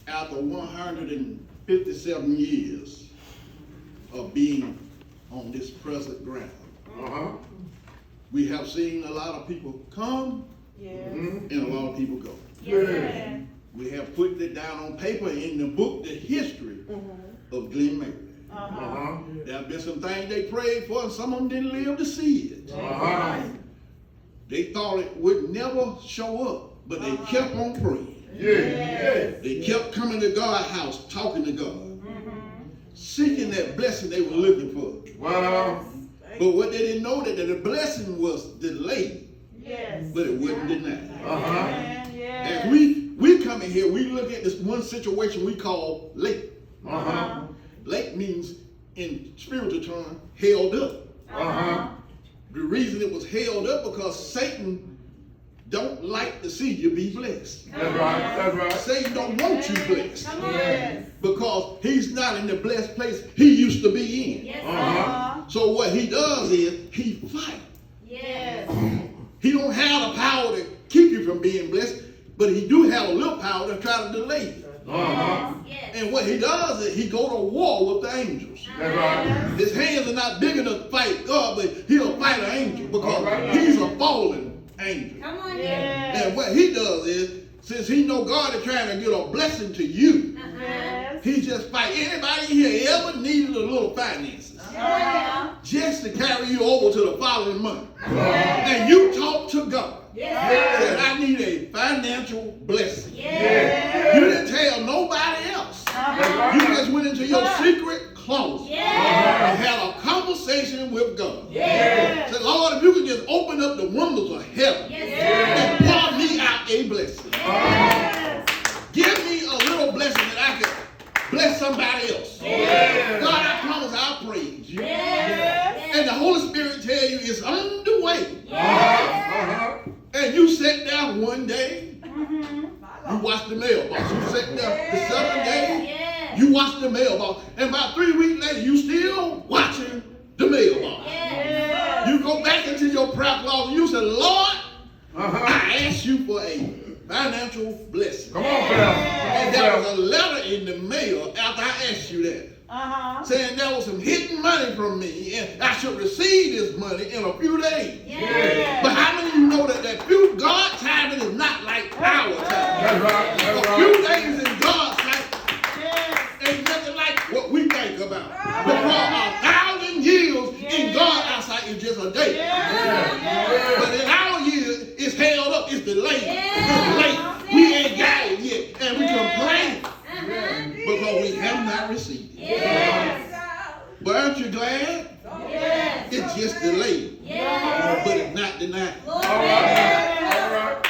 after 157 years of being on this present ground, we have seen a lot of people come and a lot of people go. Yes. We have put it down on paper in the book, the history of Glen Mary. There have been some things they prayed for, and some of them didn't live to see it. They thought it would never show up, but they kept on praying. They kept coming to God's house, talking to God, seeking that blessing they were looking for. But what they didn't know that the blessing was delayed, but it wasn't denied. As we come in here, we look at this one situation we call late. Late means, in spiritual terms, held up. The reason it was held up because Satan don't like to see you be blessed. That's right. Satan don't want you blessed. Because he's not in the blessed place he used to be in. So what he does is he fights. He don't have the power to keep you from being blessed, but he do have a little power to try to delay you. And what he does is he go to war with the angels. His hands are not big enough to fight God, but he'll fight an angel because he's a fallen angel. And what he does is, since he know God is trying to get a blessing to you, he just fight. Anybody here ever needed a little finances? Just to carry you over to the following month. And you talk to God. Said, I need a financial blessing. You didn't tell nobody else. You just went into your secret closet and had a conversation with God. Said, Lord, if you could just open up the windows of heaven and pour me out a blessing. Give me a little blessing that I could bless somebody else. God, I promise I'll praise you. And the Holy Spirit tell you it's underway. And you sat down one day, you watched the mailbox. You sat down the seventh day, you watched the mailbox. And about 3 weeks later, you still watching the mailbox. You go back into your prayer closet, you say, Lord, I asked you for a financial blessing. Come on, pal. And there was a letter in the mail after I asked you that. Saying there was some hidden money from me and I should receive this money in a few days. But how many of you know that few God timing is not like our time? A few days in God's time ain't nothing like what we think about. Because 1,000 years in God's eyesight is just a day. But in our years, it's held up, it's delayed. It's late. We ain't got it yet. And we complain because we have not received it. But aren't you glad? It's just delayed. But it's not denied. All right.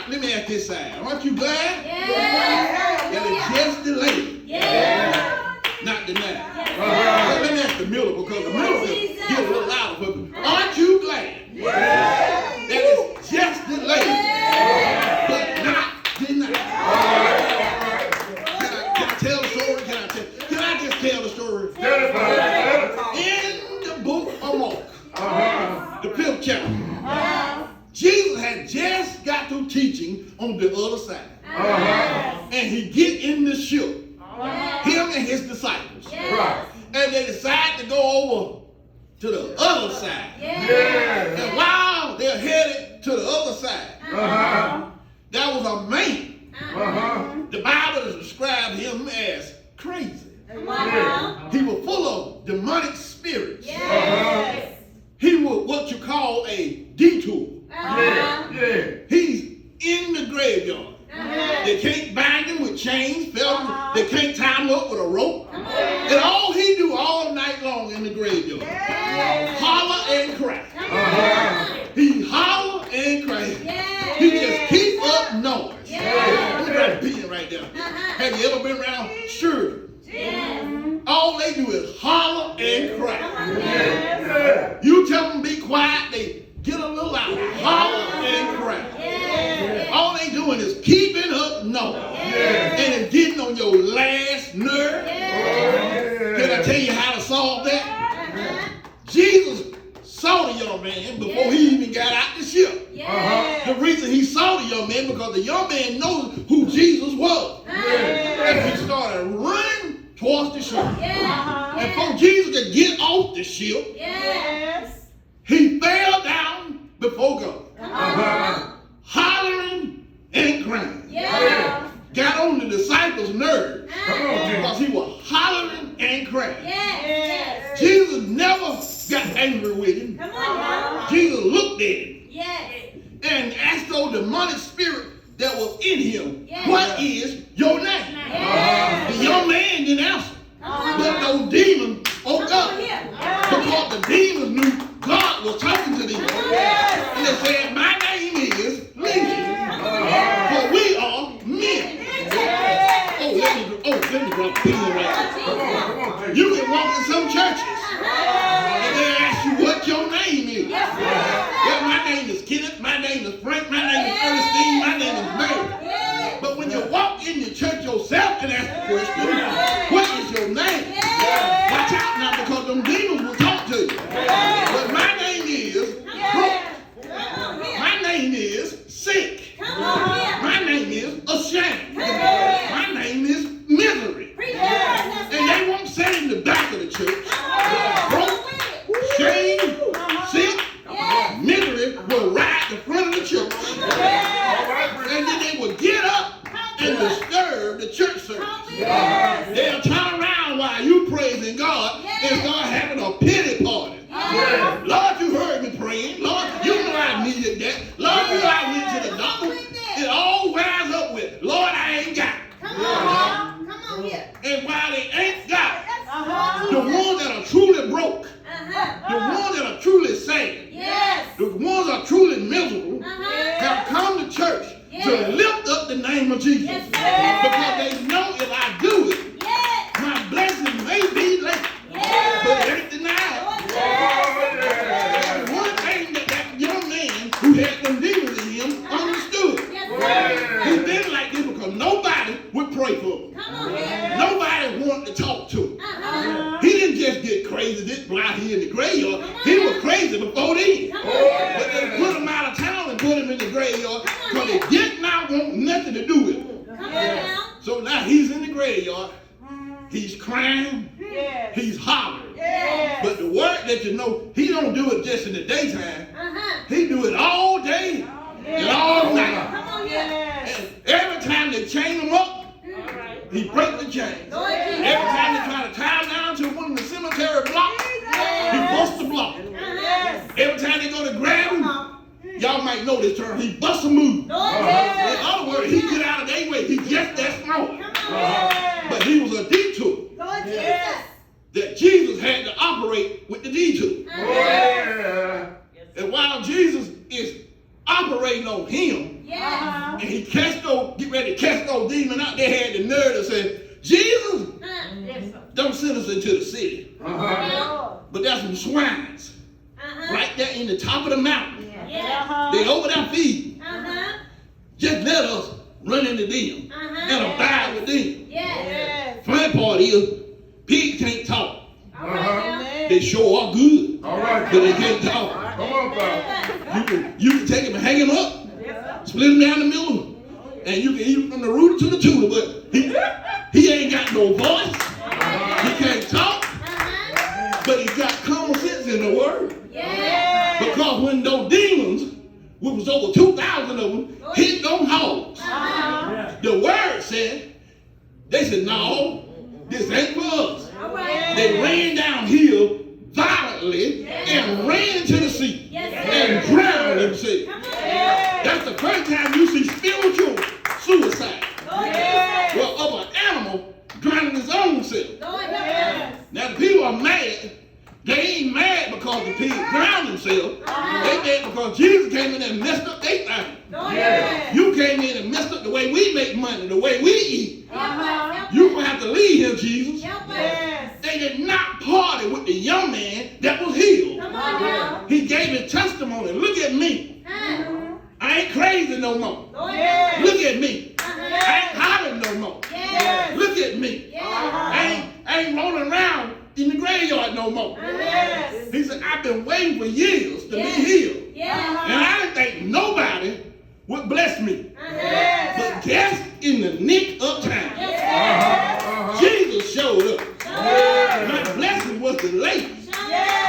Let me ask this side. Aren't you glad? That it's just delayed. Not denied. Let me ask the middle because the middle will get a little louder for me. Aren't you glad that it's just delayed? But not denied. Can I tell the story? Can I just tell the story? In the book of Mark, the 5th chapter, Jesus had just got through teaching on the other side. And he get in the ship, him and his disciples. And they decide to go over to the other side. And while they're headed to the other side, there was a man. The Bible described him as crazy. He was full of demonic spirits. He was what you call a detour. He's in the graveyard. They can't bind him with chains, they can't tie him up with a rope. And all he do all night long in the graveyard, holler and cry. He holler and cry. He just keep up noise. Let me try to beat it right there. Have you ever been around children? All they do is holler and cry. You tell them be quiet, they get a little louder, holler and cry. All they doing is keeping up noise. And it's getting on your last nerve. Can I tell you how to solve that? Jesus saw the young man before he even got out the ship. The reason he saw the young man because the young man knows who Jesus was. the ship. Yes. He fell down before God. Come on. Hollering and crying. Yeah. Got on the disciples' nerves. Come on, Because he was hollering and crying. Yes. Jesus never got angry with him. Come on. Jesus looked at him Yes. and asked those demonic spirit that was in him, Yes. what is your name? Yes. The young man didn't answer. Come on. But those demons spoke up. Yeah. Because the demons knew God was talking to them. Yes. And they said, my name is Legion. For we are men. Let me drop the right there. Come on. You can walk in some churches and they ask you what your name is. Well, my name is Kenneth, my name is Frank, my name is Ernestine, my name is Mary. But when you walk in the church yourself and ask the question, what is your name? Watch out now, because them demons will talk to you. But my name is broke. My name is sick. My name is ashamed. My name is misery. And they won't sit in the back of the church. Broke, shame, sick, misery will ride the front of the church. And then they will get up and disturb the church service. They'll turn around while you praising God and start having a pity party. Lord, you heard me praying. Lord, you know I needed that. Lord, you know I went to the doctor. It all winds up with, Lord, I ain't got it. Come on here. And while they ain't got it, the ones that are truly broke, the ones that are truly sad, Yes. the ones that are truly miserable, have come to church to lift up the name of Jesus. Yes, sir. Because they know if I do it, Yes. my blessing may be late, Yes. but it ain't denied. And one thing that young man who had them demons in him understood. He didn't like this because nobody would pray for him. Come on here. Nobody wanted to talk to him. He didn't just get crazy this while he in the graveyard. He was crazy before then. But they put him out of town and put him in the graveyard because they did not want nothing to do with him. Come on now. So now he's in the graveyard. He's crying. Yes. He's hollering. Yes. But the word that you know, he don't do it just in the daytime. Uh-huh. He do it all day and all night. Come on here. And every time they chain him up, he break the chain. Lord Jesus. Every time they try to tie him down to one of the cemetery blocks, he busts the block. Yes. Every time they go to grab him, y'all might know this term, he busts a move. Lord In Jesus. other words, he get out of their way. He just that small. Come on. But he was a detour Lord Jesus. that Jesus had to operate with the detour. And while Jesus is operating on him, Yes. and he get ready to cast those demons out, they had the nerve to say, Jesus, don't send us into the city. But there's some swines right there in the top of the mountain. They over there feeding. Just let us run into them and abide with them. Yes. Funny part is, pigs can't talk. All right. They sure are good, All right. but they can't talk. Come on, Bob. You can take them and hang them up, split them down the middle, and you can eat them from the rooter to the tutor, but he ain't got no voice. He can't talk, but he got common sense in the word. Yes. Because when those demons, which was over 2,000 of them, hit them hogs, the word said, they said, no, this ain't for us. All right. They ran downhill violently and ran to the sea and drowned themselves. Come on. That's the first time you see spiritual suicide. Yes. Well, of an animal drowning his own self. Lord yes. Now the people are mad. They ain't mad because the pig drowned himself. They mad because Jesus came in and messed up their thing. Yes. You came in and messed up the way we make money, the way we eat. Help You're going to have to leave here, Jesus. Help us. Yes. They did not party with the young man that was healed. Come on now. He gave his testimony. Look at me. I ain't crazy no more. Lord Yes. Look at me. I Uh-huh. ain't hollering no more. Yes. Look at me. Yes. I ain't rolling around in the graveyard no more. Yes. He said, I've been waiting for years to Yes. be healed. Yes. And I didn't think nobody would bless me. Yes. But just in the nick of time, Yes. Jesus showed up. Yes. My blessing was delayed. Yes.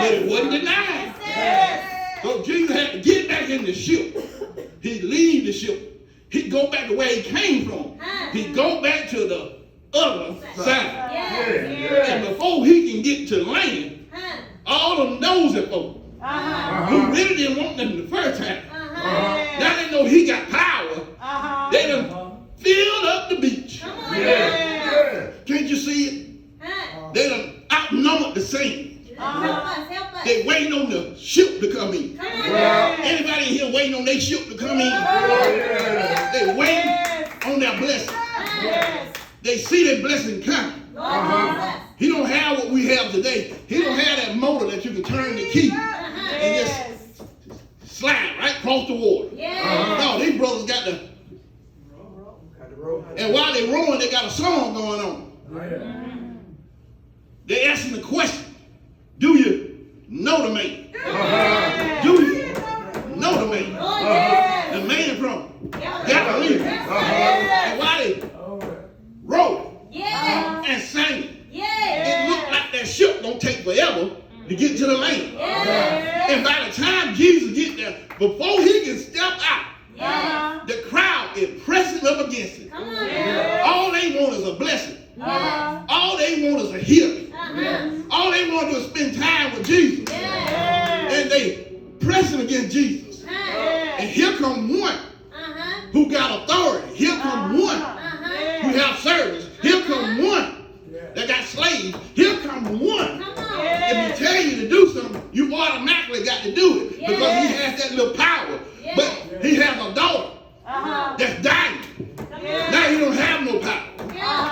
he go back to the other side. Yes. And before he can get to land, all them nosy folk who really didn't want them the first time, now they know he got power. They done filled up the beach. Can't you see it? They done outnumbered the saints. They waiting on the ship to come in. Anybody in here waiting on their ship to come in? They waiting on their blessing. They see their blessing coming. He don't have what we have today. He don't have that motor that you can turn the key and just slide right across the water. No, these brothers got the... And while they rowing, they got a song going on. They're asking the question, do you know the man? Do you know the man? The man from Galilee. And while they rowed and sang, it looked like that ship don't take forever to get to the land. And by the time Jesus gets there, before he can step out, the crowd is pressing up against it. All they want is a blessing. All they want is a healing. All they want to do is spend time with Jesus. And they pressing against Jesus. And here come one who got authority. Here come one who have service. Here come one that got slaves. Here come one. If he tell you to do something, you automatically got to do it because he has that little power. But he has a daughter that's dying. Now he don't have no power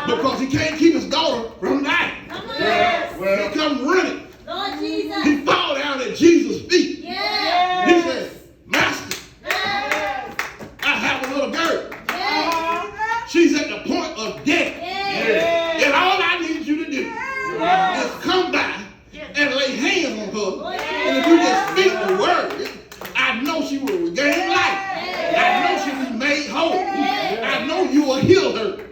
because he can't keep his daughter from dying. He come running. He fall down at Jesus' feet. He says, Master, I have a little girl. She's at the point of death. And all I need you to do is come by and lay hands on her. And if you just speak the word, I know she will regain life. I know she will be made whole. I know you will heal her.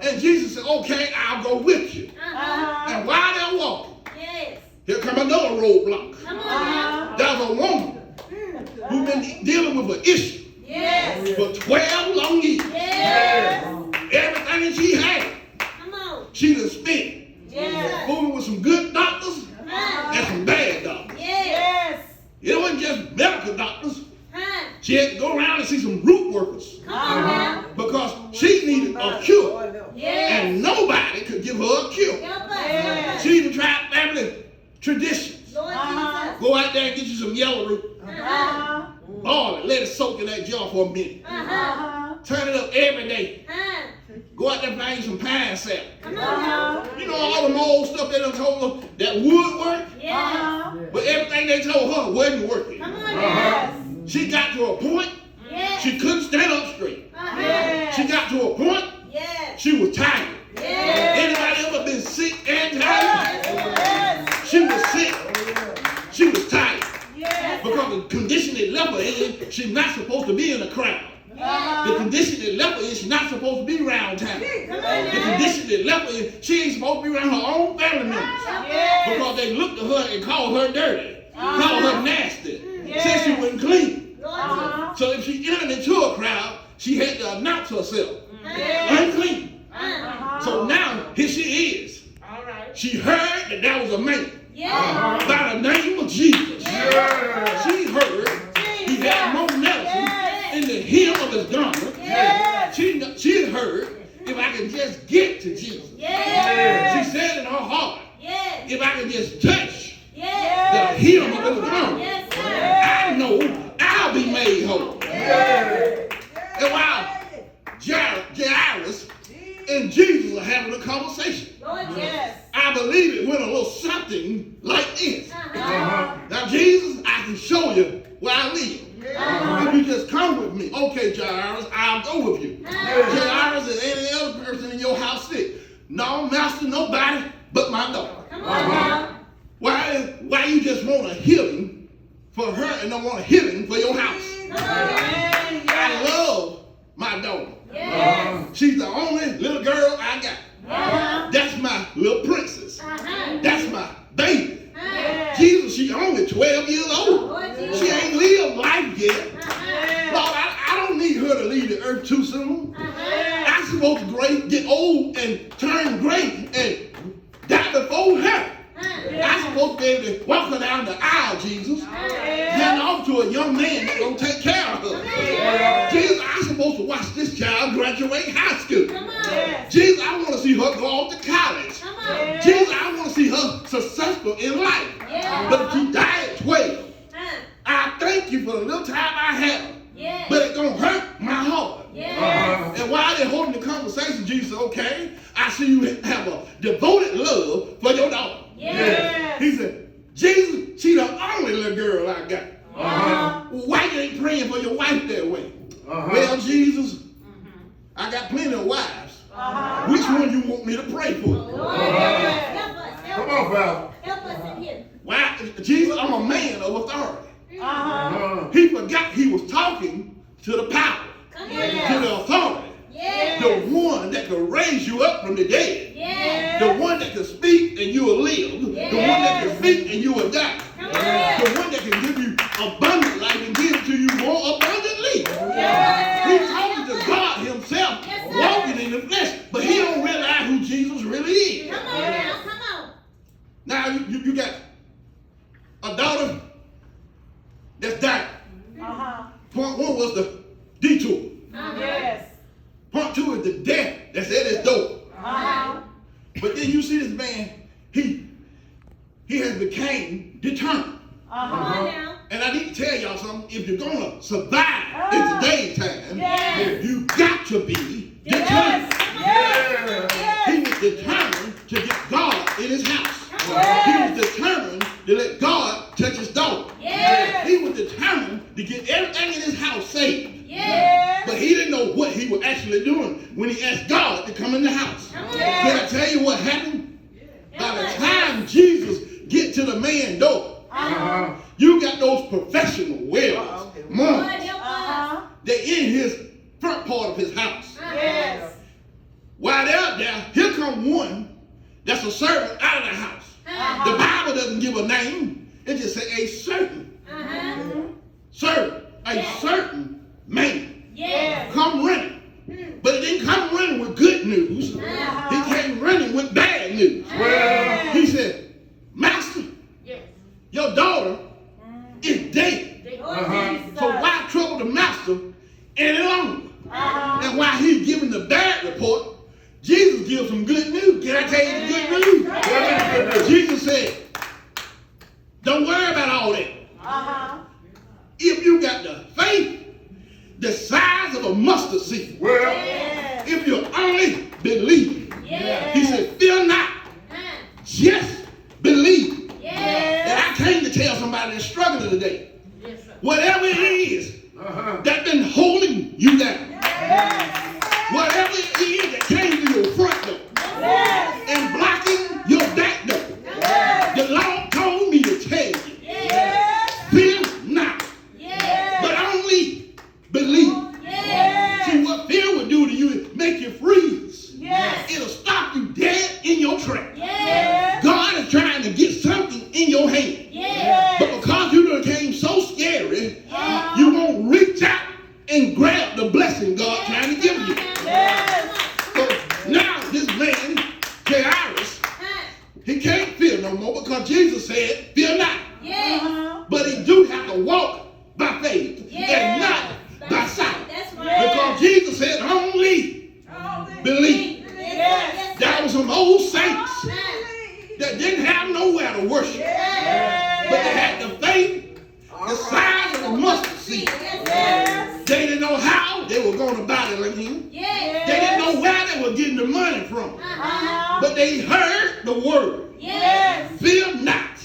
And Jesus said, okay, I'll go with you. And while they're walking, here come another roadblock. There's a woman who's been dealing with an issue for 12 long years. Everything she had, she done spent. Fooling with some good doctors and some bad doctors. It wasn't just medical doctors. She had to go around and see some root workers because she needed a cure. And nobody could give her a cure. She even tried family traditions. Go out there and get you some yellow root. Boil it. Let it soak in that jar for a minute. Turn it up every day. Go out there and find you some pine sap. You know all the old stuff they done told her that would work? But everything they told her wasn't working. She got to a point she couldn't stand up straight. She got to a point she was tired. Anybody ever been sick and tired? She was sick. She was tired. Because the condition they left her in, she's not supposed to be in a crowd. The condition they left her in, she's not supposed to be around town. The condition they left her in, she ain't supposed to be around her own family members. Because they looked at her and called her dirty. Called her nasty. Said she wasn't clean. So if she entered into a crowd, she had to announce herself. Unclean. So now, here she is. She heard that there was a man by the name of Jesus. She heard he had more medicine in the hem of his garment. She heard if I could just get to Jesus. She said in her heart, if I could just touch the hem of his garment, I know I'll be made whole. And while Jairus and Jesus are having a conversation, I believe it went a little something like this. Now, Jesus, I can show you where I live. If you just come with me. Okay, Jairus, I'll go with you. Jairus and any other person in your house sick. No, master, nobody but my daughter. Why you just want a healing for her and don't want a healing for your house? I love my daughter. She's the only little girl I got. That's my little princess. That's my baby. Jesus, she's only 12 years old. She ain't lived life yet. Lord, I don't need her to leave the earth too soon. I'm supposed supposed to get old and turn gray and die before her. I'm supposed to be able to walk her down the aisle, Jesus. Hand off to a young man that's going to take care of her. Jesus, I'm supposed to watch this child graduate high school. Jesus, I want to see her go off to college. Jesus, I want to see her successful in life. But if she died at 12, I thank you for the little time I have. But it's going to hurt my heart. And while they're holding the conversation, Jesus said, okay, I see you have a devoted love for your daughter. He said, Jesus, she's the only little girl I got. Why you ain't praying for your wife that way? Well, Jesus, I got plenty of wives. Which one you want me to pray for? Come on, Val. Help us in here. Why, Jesus, I'm a man of authority. He forgot he was talking to the power, to the authority. The one that could raise you up from the dead. The one that can speak and you will live. The one that can speak and you will die. The one that can give you abundant life and give it to you more abundantly. He's talking to God himself, walking in the flesh, but he don't realize who Jesus really is. Come on now, come on. Now you got a daughter that's died. Point one was the detour. Point two is the death that's at his door. But then you see this man, he has became determined. And I need to tell y'all something. If you're going to survive in today's time, you got to be determined. He was determined to get God in his house. He was determined to let God touch his daughter. He was determined to get everything in his house saved. But he didn't know what he was actually doing when he asked God to come in the house. Can I tell you what happened? By the time Jesus get to the man's door, you got those professional wells, monks. They're in his front part of his house. While they're out there, here come one that's a servant out of the house. The Bible doesn't give a name. It just says a certain servant, a certain man. Come running. But it didn't come running with good news. He came running with bad news. He said, Master, your daughter is dead. So why trouble the master any longer? And while he's giving the bad report, Jesus gives some good news. Can I tell you the good news? Jesus said, don't worry about all that. If you got the faith the size of a mustard seed, if you only believe, he said, fear not, just believe. And I came to tell somebody that's struggling today, whatever it is that's been holding you down, whatever it is that came to your front door and blocking your back door, the Lord told me to tell you, fear not, but only believe. See, what fear would do to you is make you freeze. It'll stop you dead in your track. God is trying to get something in your hand. But because you became so scary, you won't reach out and grab the blessing God trying to give you. So now this man, Jairus, he can't fear no more because Jesus said, fear not. But he do have to walk by faith and not by sight. Because Jesus said, only believe. There were some old saints that didn't have nowhere to worship. But they had the faith the size of a mustard seed. They didn't know how they were going to buy the land. They didn't know where they were getting the money from. But they heard the word. Fear not.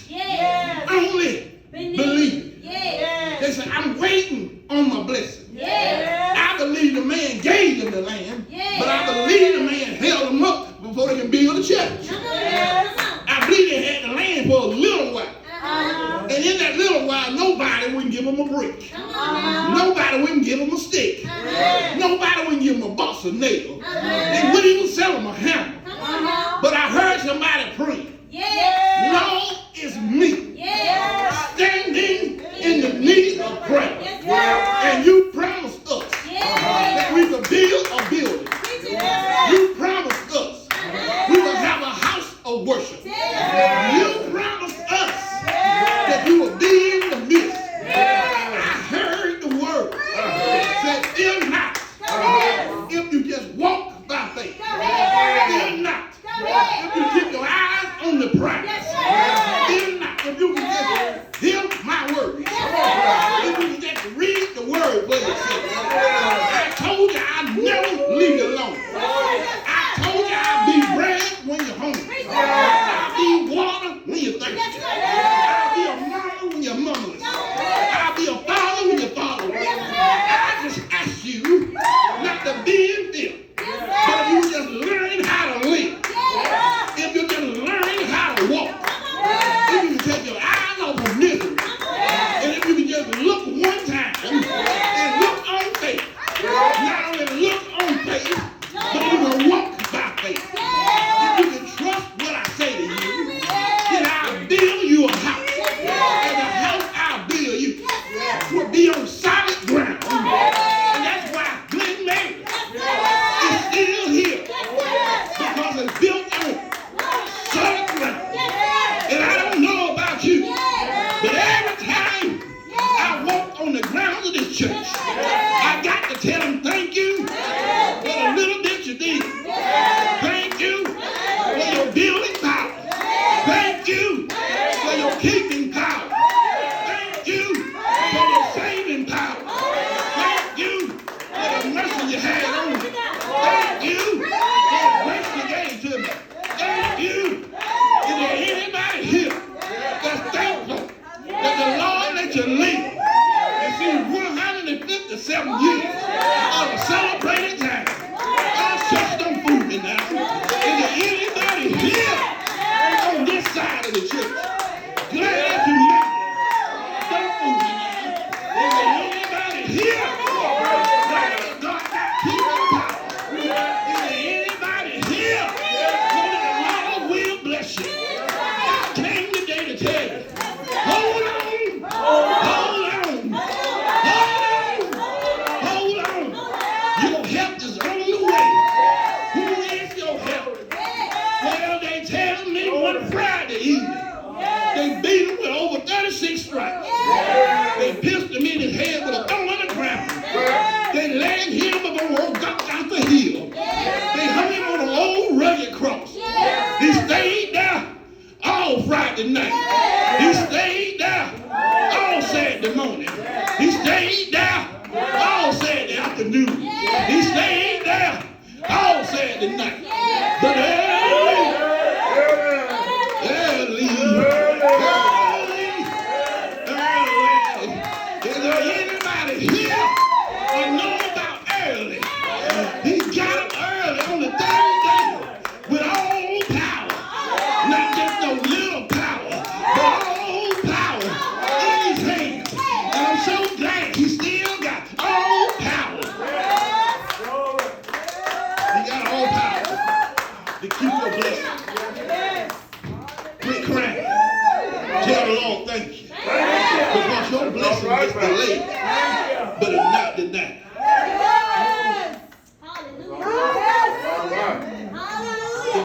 Only believe. They said, I'm waiting on my blessing. I believe the man gave them the land, but I believe the man held them up before they can build a church. I believe they had the land for a little while. And in that little while, nobody wouldn't give them a brick. Nobody wouldn't give them a stick. Nobody wouldn't give them a box of nails. They wouldn't even sell them a hammer. But I heard somebody pray. Lord, it's me. Standing in the need of prayer. And you promised us that we could build a building of worship. You promised us that you would be in the midst. I heard the word. It said, fear not. If you just walk by faith. Fear not. If you keep your eyes on the prize. Fear not. If you can just hear my word. If you can just read the word for yourself. I told you I'd never leave you alone. I told you I'd be bread when you're hungry. I'll be water when you're thirsty. I'll be a mama when you're motherless. I'll be a father when you're fatherless. I just ask you not to be in fear, but if you just learn how to live, if you just learn how to walk, if you can take your eyes off of misery, and if you can just look one time and look on faith, not only look on faith, but you can walk by faith. If you can trust what I say to you, then I'll build you a house, and the house I'll build you will be on solid ground. And that's why Glen Mary is still here, because it's built on solid ground. And I don't know about you, but every time I walk on the grounds of this church, I got to tell them thank you for the little bit you did. Thank you for your building power. Thank you for your keeping power. Thank you for your saving power. Thank you for the mercy you had on me. Thank you for the grace you gave to me. Thank you. Is there anybody here that's thankful that the Lord let you live and see 157 years of a celebrated time? I'll shut them food me now. Is there anybody here on this side of the church glad you made it? Don't fool me now. Is there anybody here glad that God got keeping power? Is there anybody here know that the Lord will bless you? I came today to tell you, hold on, hold on, hold on. Your help is on the way. Who is your help? Well, they tell me one Friday evening, they beat him with over 36 stripes. They pierced him in his head with a thorn on the ground. They laid him up on old Golgotha hill. They hung him on an old rugged cross. He stayed there all Friday night. He stayed there all Saturday morning. He stayed there all Saturday afternoon. He stayed there all Saturday night. But early, is there anybody here that know about early? He got up early on the third day with all power. Not just no little power, but all power in his hands. And I'm so glad he still got all power. He got all power to keep your blessing. Quit crying. Tell the Lord thank you. Because your blessing is delayed.